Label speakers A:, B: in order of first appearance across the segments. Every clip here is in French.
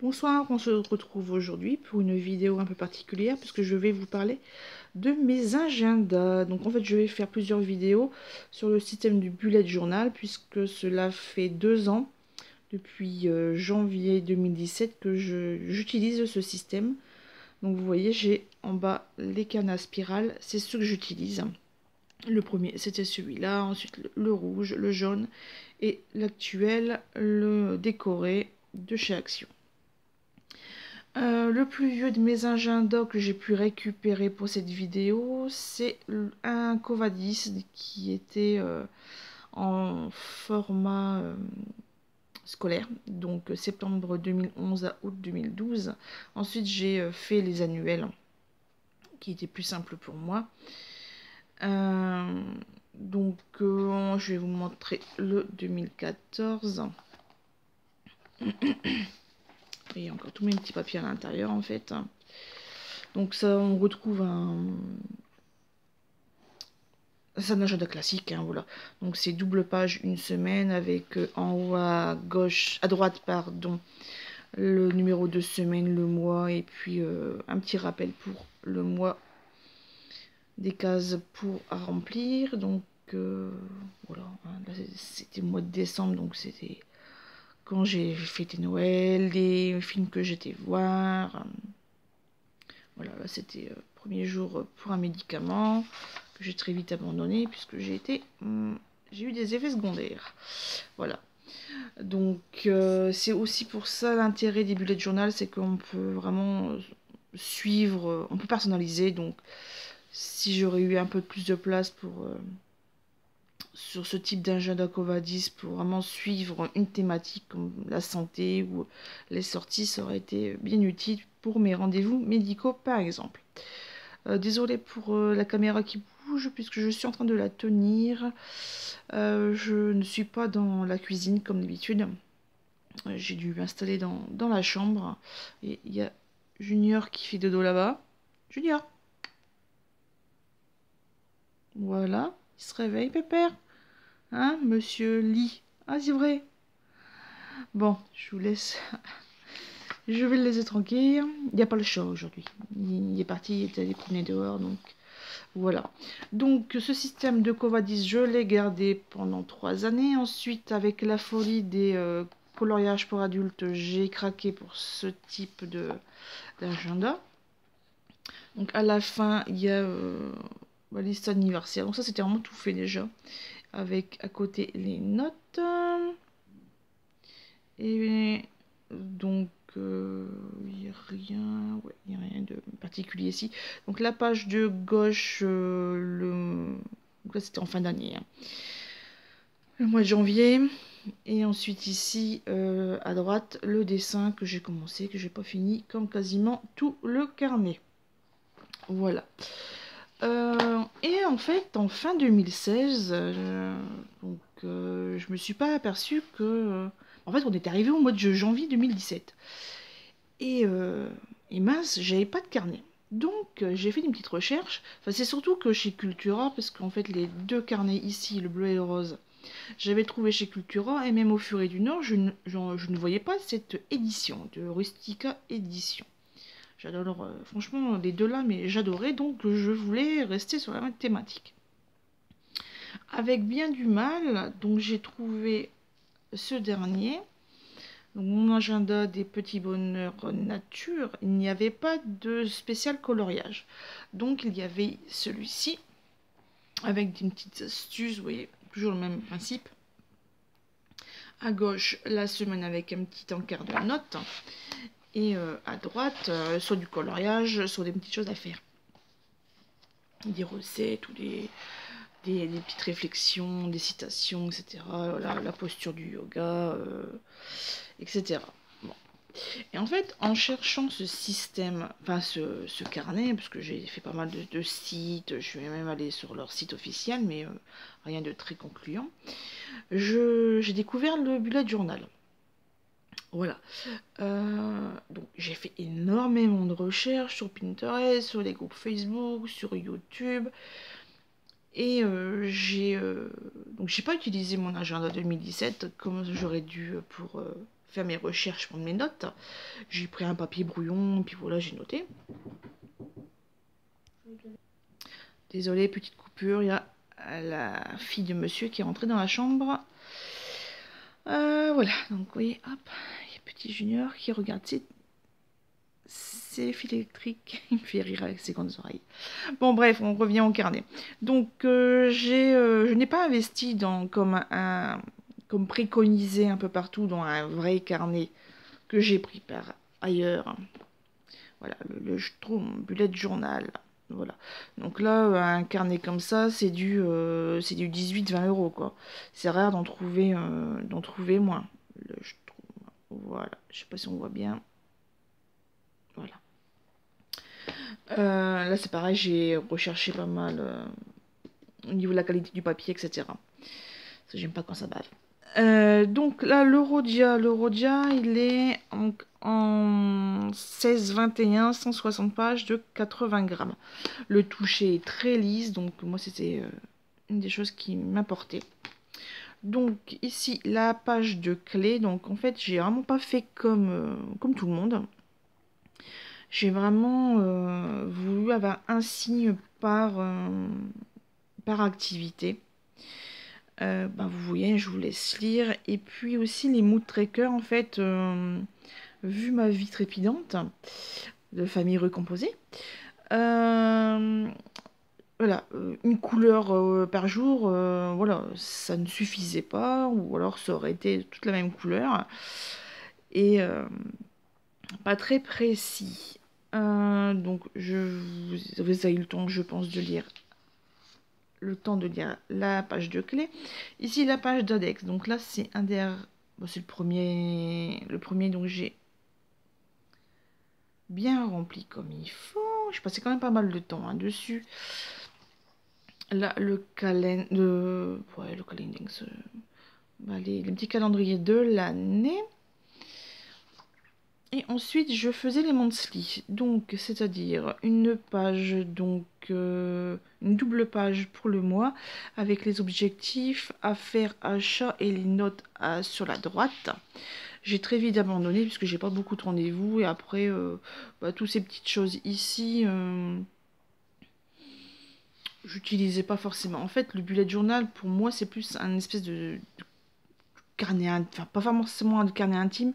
A: Bonsoir, on se retrouve aujourd'hui pour une vidéo un peu particulière puisque je vais vous parler de mes agendas. Donc en fait je vais faire plusieurs vidéos sur le système du bullet journal puisque cela fait 2 ans, depuis janvier 2017 que j'utilise ce système. Donc vous voyez, j'ai en bas les carnets à spirale, c'est ce que j'utilise. Le premier c'était celui-là, ensuite le rouge, le jaune et l'actuel, le décoré de chez Action. Le plus vieux de mes agendas que j'ai pu récupérer pour cette vidéo, c'est un Covadis qui était en format scolaire, donc septembre 2011 à août 2012. Ensuite, j'ai fait les annuels, qui étaient plus simples pour moi. Je vais vous montrer le 2014. Il y a encore tous mes petits papiers à l'intérieur en fait. Donc ça, on retrouve c'est un agenda classique, hein, voilà. Donc c'est double page, une semaine, avec en haut à gauche, à droite, pardon, le numéro de semaine, le mois, et puis un petit rappel pour le mois, des cases pour à remplir. Donc voilà, hein, c'était le mois de décembre, donc c'était quand j'ai fêté Noël, les films que j'étais voir. Voilà, là c'était premier jour pour un médicament que j'ai très vite abandonné puisque j'ai eu des effets secondaires. Voilà. Donc c'est aussi pour ça l'intérêt des bullet journal, c'est qu'on peut vraiment suivre, on peut personnaliser. Donc si j'aurais eu un peu plus de place pour sur ce type d'agenda Covadis pour vraiment suivre une thématique comme la santé ou les sorties, ça aurait été bien utile pour mes rendez-vous médicaux par exemple. Désolée pour la caméra qui bouge puisque je suis en train de la tenir. Je ne suis pas dans la cuisine comme d'habitude. J'ai dû m'installer dans la chambre. Et il y a Junior qui fait dodo là-bas. Junior. Voilà. Il se réveille, pépère. Hein, monsieur Lee. Ah, c'est vrai. Bon, je vous laisse. Je vais le laisser tranquille. Il n'y a pas le chat aujourd'hui. Il est parti, il est allé promener dehors, donc voilà. Donc ce système de Covadis, je l'ai gardé pendant 3 années. Ensuite, avec la folie des coloriages pour adultes, j'ai craqué pour ce type d'agenda. Donc à la fin, il y a la liste anniversaire. Donc ça, c'était vraiment tout fait déjà. Avec à côté les notes. Et donc, il n'y a rien, ouais, il n'y a rien de particulier ici. Donc la page de gauche, donc là c'était en fin d'année, hein. Le mois de janvier. Et ensuite ici, à droite, le dessin que j'ai commencé, que j'ai pas fini, comme quasiment tout le carnet. Voilà. Et en fait, en fin 2016, je me suis pas aperçue que... en fait, on est arrivé au mois de janvier 2017. Et mince, j'avais pas de carnet. Donc, j'ai fait une petite recherche. Enfin, c'est surtout que chez Cultura, parce qu'en fait, les deux carnets ici, le bleu et le rose, j'avais trouvé chez Cultura, et même au Furet du Nord, je ne voyais pas cette édition, de Rustica Édition. J'adore, franchement, les deux là, mais j'adorais, donc je voulais rester sur la même thématique. Avec bien du mal, donc j'ai trouvé ce dernier. Donc mon agenda des petits bonheurs nature, il n'y avait pas de spécial coloriage. Donc il y avait celui-ci, avec une petite astuce, vous voyez, toujours le même principe. À gauche, la semaine avec un petit encart de notes. Et à droite, soit du coloriage, soit des petites choses à faire. Des recettes ou des petites réflexions, des citations, etc. Voilà, la posture du yoga, etc. Bon. Et en fait, en cherchant ce système, enfin ce carnet, parce que j'ai fait pas mal de sites, je vais même aller sur leur site officiel, mais rien de très concluant, j'ai découvert le bullet journal. Voilà. Donc j'ai fait énormément de recherches sur Pinterest, sur les groupes Facebook, sur YouTube. Et donc j'ai pas utilisé mon agenda 2017 comme j'aurais dû pour faire mes recherches, prendre mes notes. J'ai pris un papier brouillon, puis voilà, j'ai noté. Désolée, petite coupure, il y a la fille de monsieur qui est rentrée dans la chambre. Voilà, donc vous voyez, hop, il y a petit Junior qui regarde ses fils électriques. Il me fait rire avec ses grandes oreilles. Bon, bref, on revient au carnet. Donc, je n'ai pas investi comme préconisé un peu partout dans un vrai carnet que j'ai pris par ailleurs. Voilà, je trouve mon bullet journal. Voilà. Donc là, un carnet comme ça, c'est du 18-20 euros, quoi. C'est rare d'en trouver moins. Je trouve, voilà, je sais pas si on voit bien. Voilà. Là, c'est pareil, j'ai recherché pas mal au niveau de la qualité du papier, etc. Parce que j'aime pas quand ça bave. Donc là, le Rhodia, il est en 16-21, 160 pages de 80 grammes. Le toucher est très lisse, donc moi c'était une des choses qui m'importait. Donc ici, la page de clé, donc en fait, j'ai vraiment pas fait comme tout le monde. J'ai vraiment voulu avoir un signe par activité. Vous voyez, je vous laisse lire. Et puis aussi les mood trackers, en fait, vu ma vie trépidante de famille recomposée, voilà, une couleur par jour, voilà, ça ne suffisait pas, ou alors ça aurait été toute la même couleur, et pas très précis. Donc, vous avez eu le temps, je pense, de lire la page de clé. Ici, la page d'index. Donc là, c'est c'est le premier, donc j'ai bien rempli comme il faut. Je passais quand même pas mal de temps dessus. Là, le calendrier, les petits calendriers de l'année. Et ensuite, je faisais les monthly, donc c'est-à-dire une page, donc une double page pour le mois, avec les objectifs, affaires, achats et les notes sur la droite. J'ai très vite abandonné puisque j'ai pas beaucoup de rendez-vous et après, toutes ces petites choses ici, j'utilisais pas forcément. En fait, le bullet journal pour moi c'est plus un espèce de carnet, enfin pas forcément un carnet intime,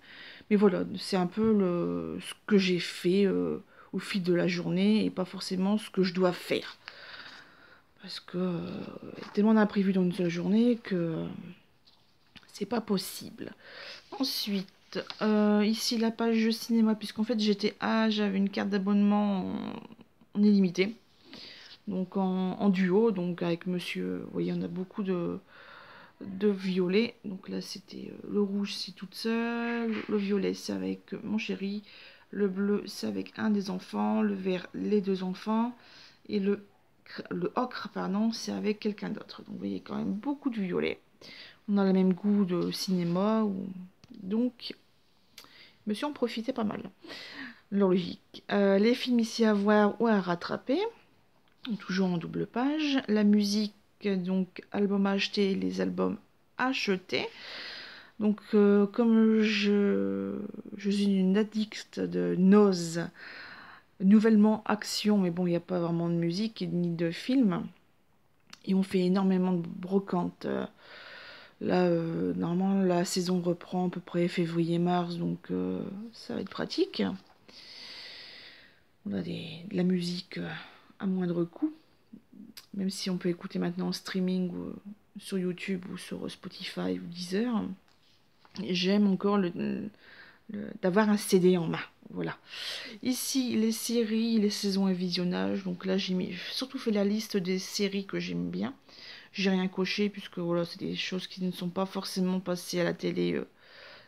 A: mais voilà, c'est un peu ce que j'ai fait au fil de la journée et pas forcément ce que je dois faire. Parce que y a tellement d'imprévus dans une seule journée que c'est pas possible. Ensuite, ici la page cinéma, puisqu'en fait j'avais une carte d'abonnement en illimité. Donc en duo, donc avec monsieur, vous voyez, on a beaucoup de violet. Donc là, c'était le rouge, c'est toute seule. Le violet, c'est avec mon chéri. Le bleu, c'est avec un des enfants. Le vert, les deux enfants. Et le ocre, pardon, c'est avec quelqu'un d'autre. Donc vous voyez quand même beaucoup de violet. On a le même goût de cinéma. Donc, monsieur en profitait pas mal. Logique. Les films ici à voir ou à rattraper. Toujours en double page. La musique, donc album acheté, les albums achetés. Donc comme je suis une addict de Nose, nouvellement action, mais bon, il n'y a pas vraiment de musique ni de film. Et on fait énormément de brocantes. Là, normalement, la saison reprend à peu près février-mars, donc ça va être pratique. On a de la musique à moindre coût, même si on peut écouter maintenant en streaming ou sur YouTube ou sur Spotify ou Deezer. J'aime encore d'avoir un CD en main. Voilà. Ici, les séries, les saisons et visionnages. Donc là, j'ai surtout fait la liste des séries que j'aime bien. J'ai rien coché puisque voilà, c'est des choses qui ne sont pas forcément passées à la télé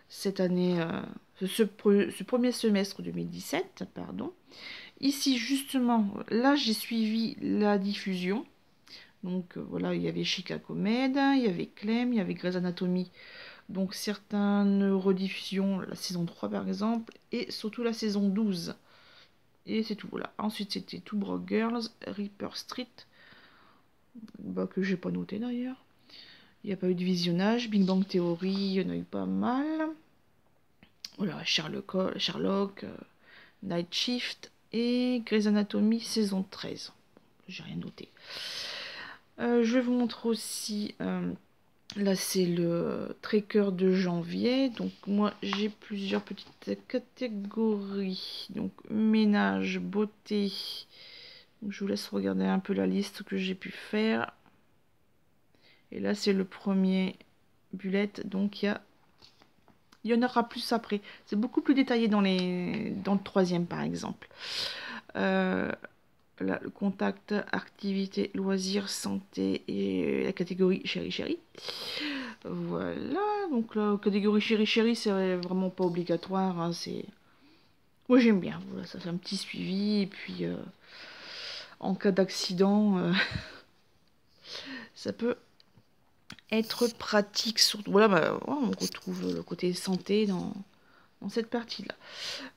A: cette année, ce premier semestre 2017, pardon. Ici, justement, là, j'ai suivi la diffusion. Donc voilà, il y avait Chicago Med, il y avait Clem, il y avait Grey's Anatomy. Donc certaines rediffusions, la saison 3 par exemple, et surtout la saison 12. Et c'est tout, voilà. Ensuite c'était Two Broke Girls, Reaper Street, que j'ai pas noté d'ailleurs. Il n'y a pas eu de visionnage. Big Bang Theory, il y en a eu pas mal. Voilà, Sherlock, Night Shift et Grey's Anatomy saison 13. J'ai rien noté. Je vais vous montrer aussi, là c'est le tracker de janvier. Donc moi j'ai plusieurs petites catégories. Donc ménage, beauté. Donc, je vous laisse regarder un peu la liste que j'ai pu faire. Et là c'est le premier bullet. Donc il y en aura plus après. C'est beaucoup plus détaillé dans le troisième par exemple. Là, le contact, activité, loisirs, santé et la catégorie chéri chéri. Voilà, donc la catégorie chéri chéri, c'est vraiment pas obligatoire. Hein, moi j'aime bien, voilà, ça fait un petit suivi. Et puis en cas d'accident, ça peut être pratique. Surtout, voilà, bah, on retrouve le côté santé dans cette partie-là.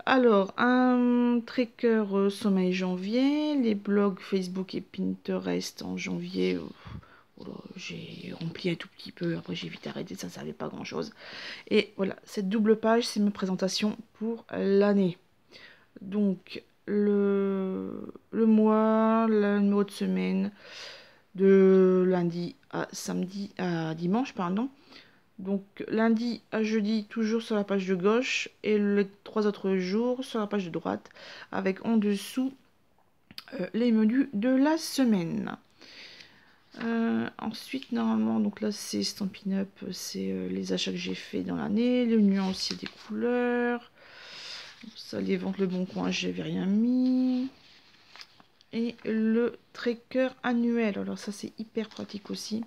A: Alors, un tracker sommeil janvier, les blogs Facebook et Pinterest en janvier. Voilà, j'ai rempli un tout petit peu, après j'ai vite arrêté, ça ne servait pas grand-chose. Et voilà, cette double page, c'est ma présentation pour l'année. Donc, le mois, le numéro de semaine, de lundi à dimanche, pardon. Donc lundi à jeudi, toujours sur la page de gauche, et les 3 autres jours sur la page de droite, avec en dessous les menus de la semaine. Ensuite, normalement, donc là c'est Stampin' Up, c'est les achats que j'ai fait dans l'année, le nuancier des couleurs, ça, les ventes Le Bon Coin, j'avais rien mis. Et le tracker annuel, alors ça c'est hyper pratique aussi.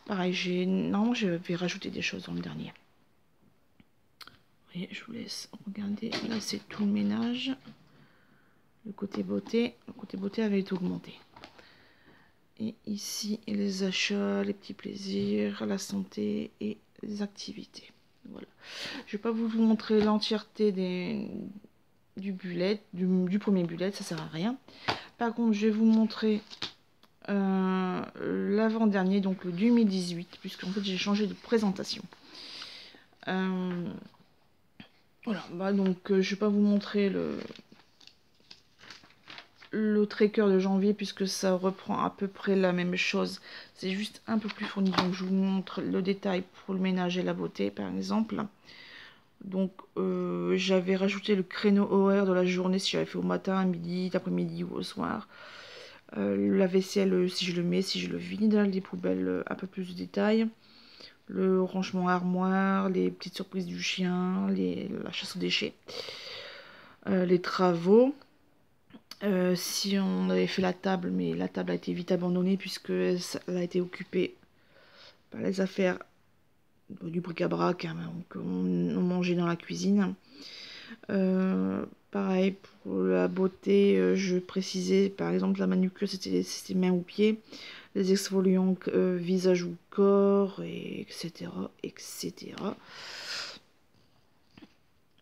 A: Pareil, normalement je vais rajouter des choses dans le dernier. Et je vous laisse regarder. Là, c'est tout le ménage. Le côté beauté avait été augmenté. Et ici, les achats, les petits plaisirs, la santé et les activités. Voilà. Je ne vais pas vous montrer l'entièreté du bullet, du premier bullet, ça sert à rien. Par contre, je vais vous montrer l'avant-dernier, donc le 2018, puisqu'en fait, j'ai changé de présentation. Voilà, bah donc je vais pas vous montrer le tracker de janvier puisque ça reprend à peu près la même chose. C'est juste un peu plus fourni. Donc je vous montre le détail pour le ménage et la beauté par exemple. Donc j'avais rajouté le créneau horaire de la journée si j'avais fait au matin, à midi, d'après-midi ou au soir. La vaisselle si je le mets, si je le vide. Les poubelles un peu plus de détails. Le rangement armoire, les petites surprises du chien, la chasse aux déchets, les travaux. Si on avait fait la table, mais la table a été vite abandonnée puisque elle a été occupée par les affaires du bric-à-brac, hein, donc on mangeait dans la cuisine. Pareil pour la beauté, je précisais par exemple la manucure c'était mains ou pieds, les exfoliants visage ou corps, et etc. etc.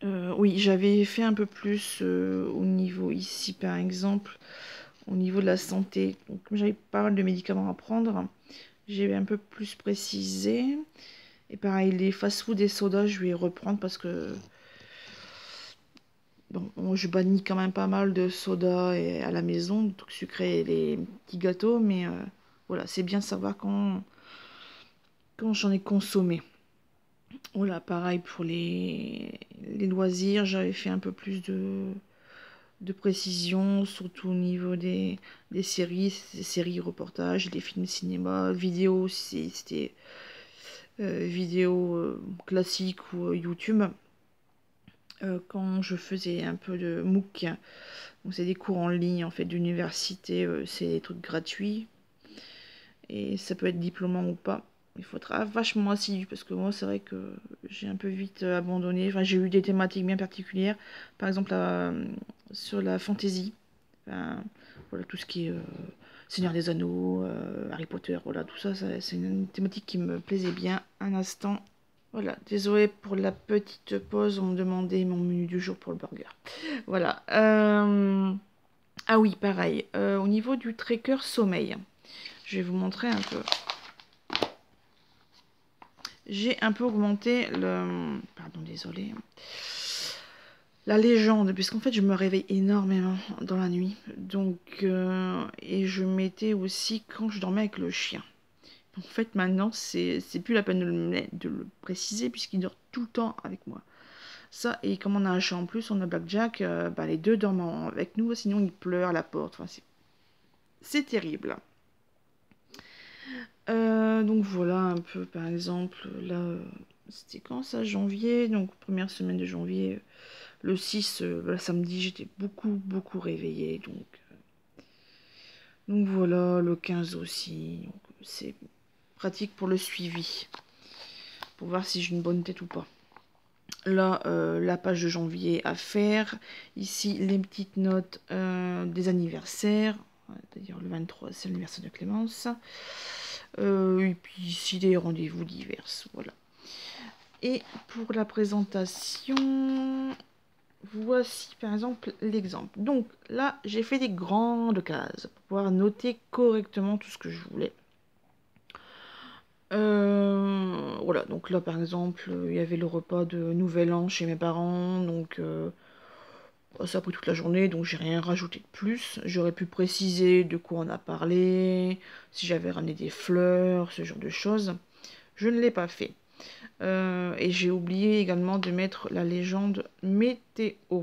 A: Oui, j'avais fait un peu plus au niveau ici par exemple, au niveau de la santé. Donc comme j'avais pas mal de médicaments à prendre, j'ai un peu plus précisé. Et pareil, les fast-food et sodas, je vais reprendre parce que bon, je bannis quand même pas mal de sodas à la maison, des trucs sucrés et les petits gâteaux, mais voilà, c'est bien de savoir quand j'en ai consommé. Voilà, pareil pour les loisirs, j'avais fait un peu plus de précision, surtout au niveau des séries reportages, des films cinéma, vidéos, si c'était vidéo classique ou YouTube. Quand je faisais un peu de MOOC, donc c'est des cours en ligne en fait d'université, c'est des trucs gratuits et ça peut être diplômant ou pas. Il faut être vachement assidu parce que moi c'est vrai que j'ai un peu vite abandonné. Enfin, j'ai eu des thématiques bien particulières, par exemple sur la fantasy, enfin, voilà, tout ce qui est Seigneur des Anneaux, Harry Potter, voilà, tout ça, c'est une thématique qui me plaisait bien. Un instant. Voilà, désolé pour la petite pause, on me demandait mon menu du jour pour le burger. Voilà. Ah oui, pareil. Au niveau du tracker sommeil, je vais vous montrer un peu. J'ai un peu augmenté le... Pardon, désolé. la légende, puisqu'en fait je me réveille énormément dans la nuit. Donc, et je mettais aussi quand je dormais avec le chien. En fait, maintenant, c'est plus la peine de le préciser, puisqu'il dort tout le temps avec moi. Ça, et comme on a un chat en plus, on a Blackjack, bah, les deux dorment avec nous, sinon il pleure à la porte. Enfin, c'est terrible. Donc voilà un peu, par exemple, là, c'était quand ça? Janvier, donc première semaine de janvier, le 6, samedi, j'étais beaucoup réveillée, donc voilà, le 15 aussi, c'est pratique pour le suivi, pour voir si j'ai une bonne tête ou pas. Là, la page de janvier à faire. Ici, les petites notes des anniversaires. C'est-à-dire le 23, c'est l'anniversaire de Clémence. Et puis ici, des rendez-vous divers. Voilà. Et pour la présentation, voici par exemple l'exemple. Donc là, j'ai fait des grandes cases pour pouvoir noter correctement tout ce que je voulais. Voilà, donc là par exemple, il y avait le repas de Nouvel An chez mes parents, donc ça a pris toute la journée, donc j'ai rien rajouté de plus. J'aurais pu préciser de quoi on a parlé, si j'avais ramené des fleurs, ce genre de choses. Je ne l'ai pas fait. Et j'ai oublié également de mettre la légende météo.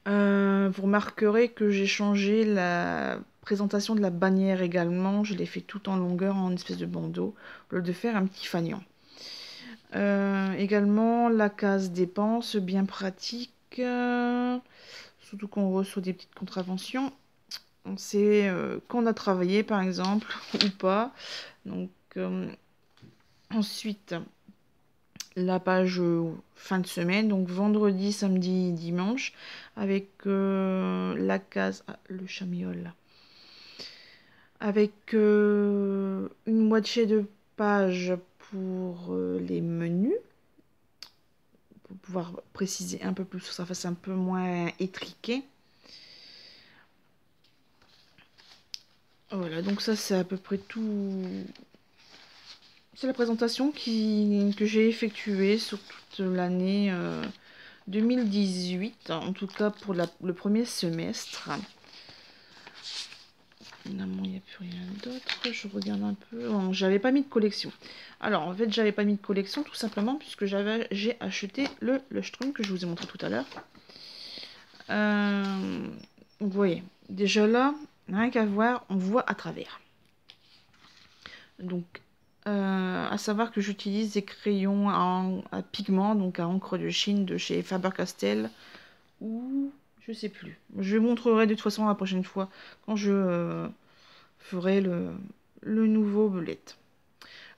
A: Vous remarquerez que j'ai changé la présentation de la bannière également. Je l'ai fait tout en longueur en espèce de bandeau, au lieu de faire un petit fanion. Également la case dépenses, bien pratique. Surtout qu'on reçoit des petites contraventions. On sait quand on a travaillé par exemple ou pas. Donc ensuite la page fin de semaine, donc vendredi, samedi, dimanche, avec la case, le chamiol, avec une moitié de page pour les menus, pour pouvoir préciser un peu plus, que ça fasse un peu moins étriqué. Voilà, donc ça c'est à peu près tout. C'est la présentation que j'ai effectuée sur toute l'année 2018, en tout cas pour le premier semestre. Finalement, il n'y a plus rien d'autre. Je regarde un peu. Oh, j'avais pas mis de collection. Alors, en fait, j'avais pas mis de collection tout simplement puisque j'ai acheté le Leuchtturm que je vous ai montré tout à l'heure. Vous voyez, déjà là, rien qu'à voir, on voit à travers. Donc, à savoir que j'utilise des crayons à pigment, donc à encre de Chine de chez Faber-Castell, ou je sais plus. Je montrerai de toute façon la prochaine fois quand je ferai le nouveau belette.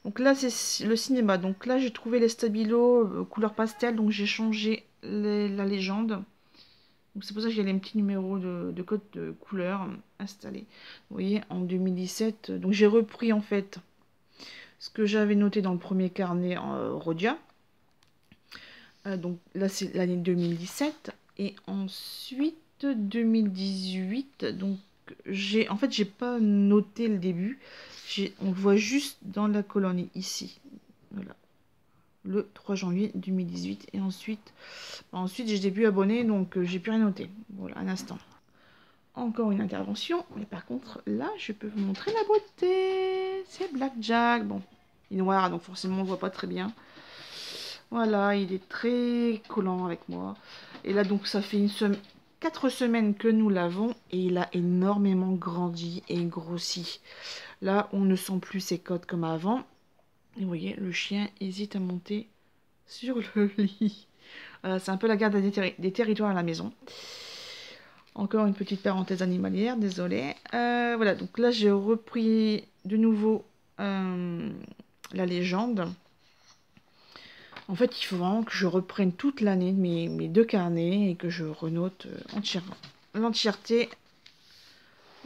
A: Donc là, c'est le cinéma. Donc là, j'ai trouvé les stabilos couleur pastel, donc j'ai changé la légende. Donc c'est pour ça qu'il y a les petits numéros de code de couleur installés. Vous voyez, en 2017. Donc j'ai repris en fait ce que j'avais noté dans le premier carnet Rhodia. Donc là, c'est l'année 2017. Et ensuite, 2018. Donc en fait, j'ai pas noté le début. On le voit juste dans la colonne ici. Voilà. Le 3 janvier 2018. Et ensuite j'ai début abonné, donc j'ai plus rien noté. Voilà, un instant. Encore une intervention, mais par contre, là, je peux vous montrer la beauté. C'est Blackjack. Bon, il est noir, donc forcément, on ne voit pas très bien. Voilà, il est très collant avec moi. Et là, donc, ça fait 4 semaines que nous l'avons. Et il a énormément grandi et grossi. Là, on ne sent plus ses côtes comme avant. Et vous voyez, le chien hésite à monter sur le lit. C'est un peu la garde des territoires à la maison. Encore une petite parenthèse animalière, désolé. Voilà, donc là j'ai repris de nouveau la légende. En fait, il faut vraiment que je reprenne toute l'année mes deux carnets et que je renote l'entièreté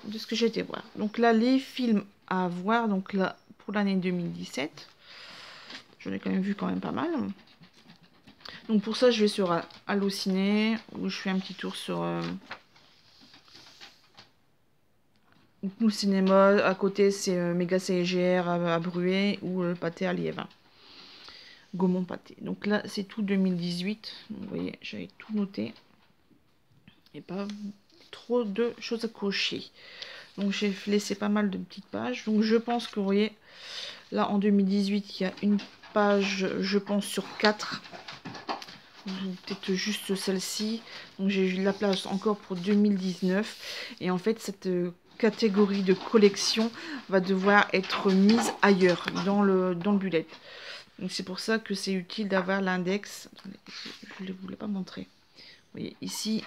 A: de ce que j'ai été voir. Donc là, les films à voir, donc là, pour l'année 2017, j'en ai quand même vu quand même pas mal. Donc pour ça, je vais sur Allociné, où je fais un petit tour sur... Donc, nous, le cinéma, à côté, c'est Méga CGR à Bruay ou le Pâté à Liévin. Gaumont pâté. Donc là, c'est tout 2018. Vous voyez, j'avais tout noté. Et pas trop de choses à cocher. Donc j'ai laissé pas mal de petites pages. Donc je pense que vous voyez, là en 2018, il y a une page, je pense, sur 4. Peut-être juste celle-ci. Donc j'ai eu la place encore pour 2019. Et en fait, cette catégorie de collection va devoir être mise ailleurs, dans le bullet. Donc c'est pour ça que c'est utile d'avoir l'index. Je ne vous l'ai pas montré. Vous voyez, ici,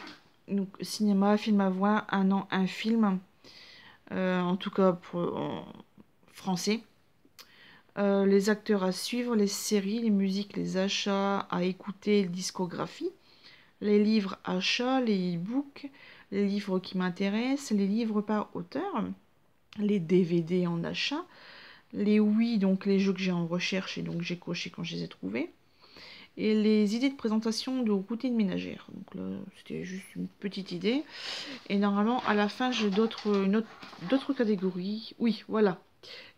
A: donc, cinéma, film à voir, un an, un film. En tout cas pour français. Les acteurs à suivre, les séries, les musiques, les achats à écouter, les discographies, les livres achats, les e-books, les livres qui m'intéressent, les livres par auteur, les DVD en achat, les oui, donc les jeux que j'ai en recherche et donc j'ai coché quand je les ai trouvés, et les idées de présentation de routine ménagère. Donc là, c'était juste une petite idée. Et normalement, à la fin, j'ai d'autres catégories. Oui, voilà.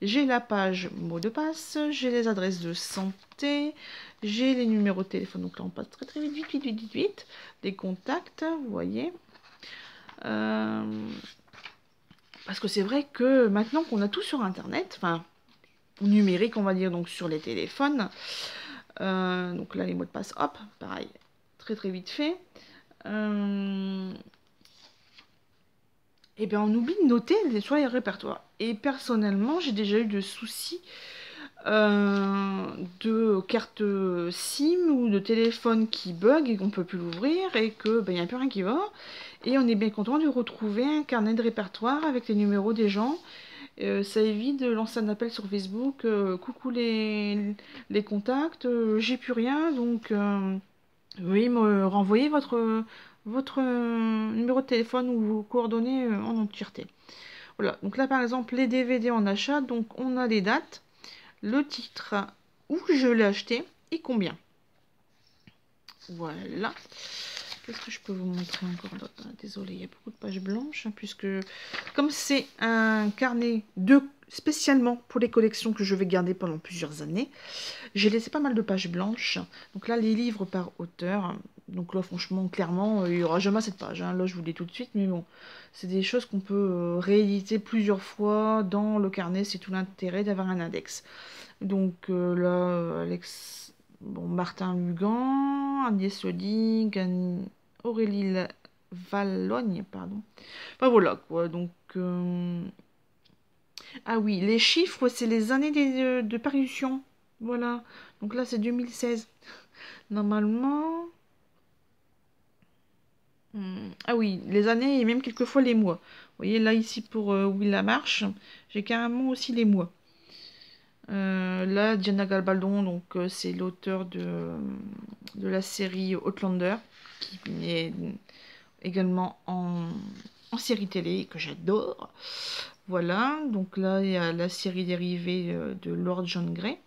A: J'ai la page mot de passe, j'ai les adresses de santé, j'ai les numéros de téléphone. Donc là, on passe très très vite. Les contacts, vous voyez. Parce que c'est vrai que maintenant qu'on a tout sur Internet, enfin, numérique, on va dire, donc sur les téléphones. Donc là, les mots de passe, hop, pareil, très très vite fait. Et bien, on oublie de noter sur les répertoires. Et personnellement, j'ai déjà eu de soucis de carte SIM ou de téléphone qui bug et qu'on ne peut plus l'ouvrir et que ben, y a plus rien qui va. Et on est bien content de retrouver un carnet de répertoire avec les numéros des gens. Ça évite de lancer un appel sur Facebook. Coucou les contacts, j'ai plus rien, donc veuillez me renvoyer votre numéro de téléphone ou vos coordonnées en entièreté. Voilà, donc là par exemple les DVD en achat, donc on a les dates, le titre, où je l'ai acheté et combien. Voilà. Qu'est-ce que je peux vous montrer encore d'autre? Désolée, il y a beaucoup de pages blanches, puisque comme c'est un carnet spécialement pour les collections que je vais garder pendant plusieurs années, j'ai laissé pas mal de pages blanches. Donc là, les livres par auteur. Donc là, franchement, clairement, il n'y aura jamais cette page. Là, je vous le dis tout de suite, mais bon, c'est des choses qu'on peut rééditer plusieurs fois dans le carnet. C'est tout l'intérêt d'avoir un index. Donc là, bon, Martin Lugan, Agnès Loding, Aurélie Vallogne, pardon. Enfin voilà quoi, donc... Ah oui, les chiffres, c'est les années de parution. Voilà, donc là c'est 2016. Normalement... Ah oui, les années et même quelquefois les mois. Vous voyez là ici pour Will la marche, j'ai carrément aussi les mois. Là, Diana Gabaldon, donc c'est l'auteur de la série Outlander, qui est également en série télé que j'adore. Voilà, donc là il y a la série dérivée de Lord John Grey.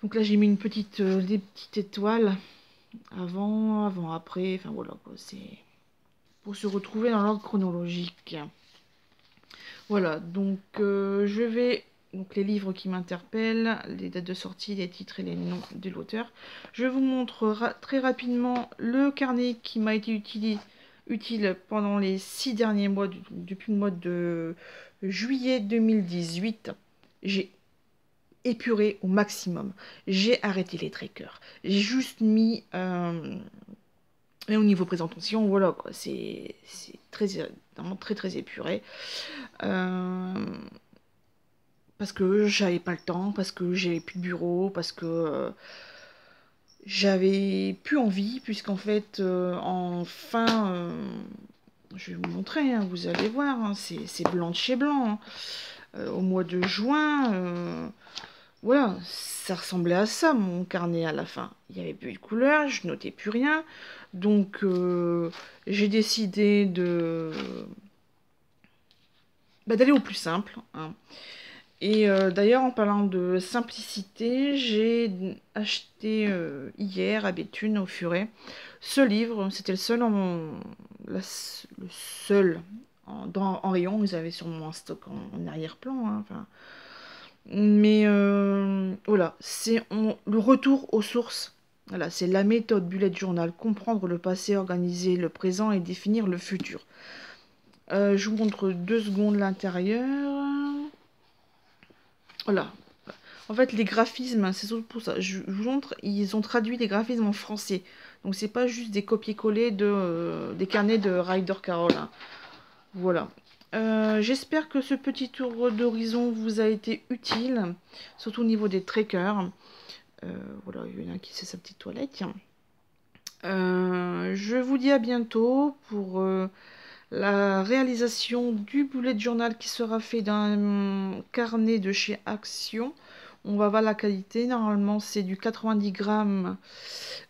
A: Donc là j'ai mis des petites étoiles avant, après, enfin voilà quoi, c'est pour se retrouver dans l'ordre chronologique. Voilà, donc je vais... Donc les livres qui m'interpellent, les dates de sortie, les titres et les noms de l'auteur. Je vous montre très rapidement le carnet qui m'a été utile pendant les 6 derniers mois, depuis le mois de juillet 2018. J'ai épuré au maximum. J'ai arrêté les trackers. J'ai juste mis... et au niveau présentation, voilà quoi, c'est vraiment très très épuré. Parce que j'avais pas le temps, parce que j'avais plus de bureau, parce que j'avais plus envie, puisqu'en fait, je vais vous montrer, hein, vous allez voir, hein, c'est blanc de chez blanc. Hein. Au mois de juin, voilà, ça ressemblait à ça, mon carnet à la fin. Il n'y avait plus de couleur, je notais plus rien. Donc, j'ai décidé d'aller au plus simple. Hein. Et d'ailleurs, en parlant de simplicité, j'ai acheté hier à Béthune, au Furet, ce livre. C'était le seul le seul en rayon. Ils avaient sûrement un stock en arrière-plan. Hein, enfin, Mais voilà, c'est le retour aux sources. Voilà, c'est la méthode bullet journal, comprendre le passé, organiser le présent et définir le futur. Je vous montre 2 secondes l'intérieur. Voilà. En fait, les graphismes, c'est surtout pour ça. Je vous montre, ils ont traduit les graphismes en français. Donc, c'est pas juste des copier-coller des carnets de Ryder Carroll, hein. Voilà. J'espère que ce petit tour d'horizon vous a été utile, surtout au niveau des trackers. Voilà, il y en a qui c'est sa petite toilette. Tiens. Je vous dis à bientôt pour la réalisation du bullet journal qui sera fait d'un carnet de chez Action. On va voir la qualité. Normalement, c'est du 90 grammes.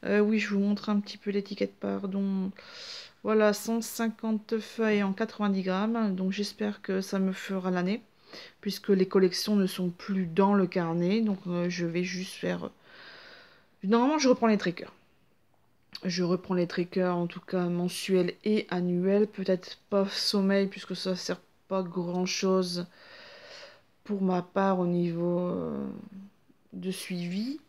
A: Oui, je vous montre un petit peu l'étiquette, pardon. Voilà, 150 feuilles en 90 grammes. Donc, j'espère que ça me fera l'année, puisque les collections ne sont plus dans le carnet. Donc, je vais juste faire... Normalement, je reprends les trackers. Je reprends les trackers, en tout cas mensuels et annuels. Peut-être pas sommeil, puisque ça sert pas grand-chose pour ma part au niveau de suivi.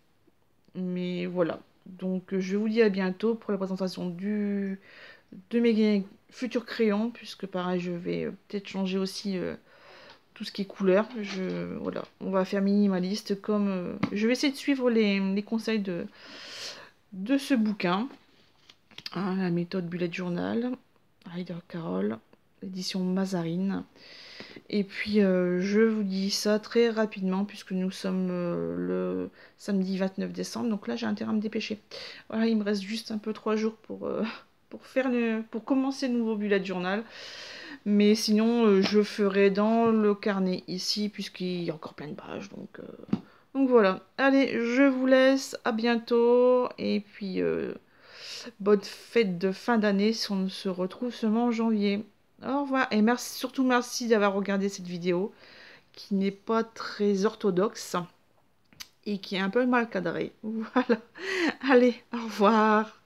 A: Mais voilà. Donc je vous dis à bientôt pour la présentation de mes futurs crayons, puisque pareil, je vais peut-être changer aussi tout ce qui est couleur. Voilà. On va faire minimaliste comme... je vais essayer de suivre les conseils de ce bouquin. Hein, la méthode bullet journal, Ryder Carroll, édition Mazarine. Et puis je vous dis ça très rapidement puisque nous sommes le samedi 29 décembre. Donc là j'ai intérêt à me dépêcher. Voilà, il me reste juste un peu 3 jours pour commencer le nouveau bullet journal. Mais sinon je ferai dans le carnet ici puisqu'il y a encore plein de pages. Donc voilà. Allez, je vous laisse. À bientôt. Et puis... bonne fête de fin d'année si on se retrouve seulement en janvier. Au revoir et merci, surtout merci d'avoir regardé cette vidéo qui n'est pas très orthodoxe et qui est un peu mal cadrée. Voilà. Allez, au revoir.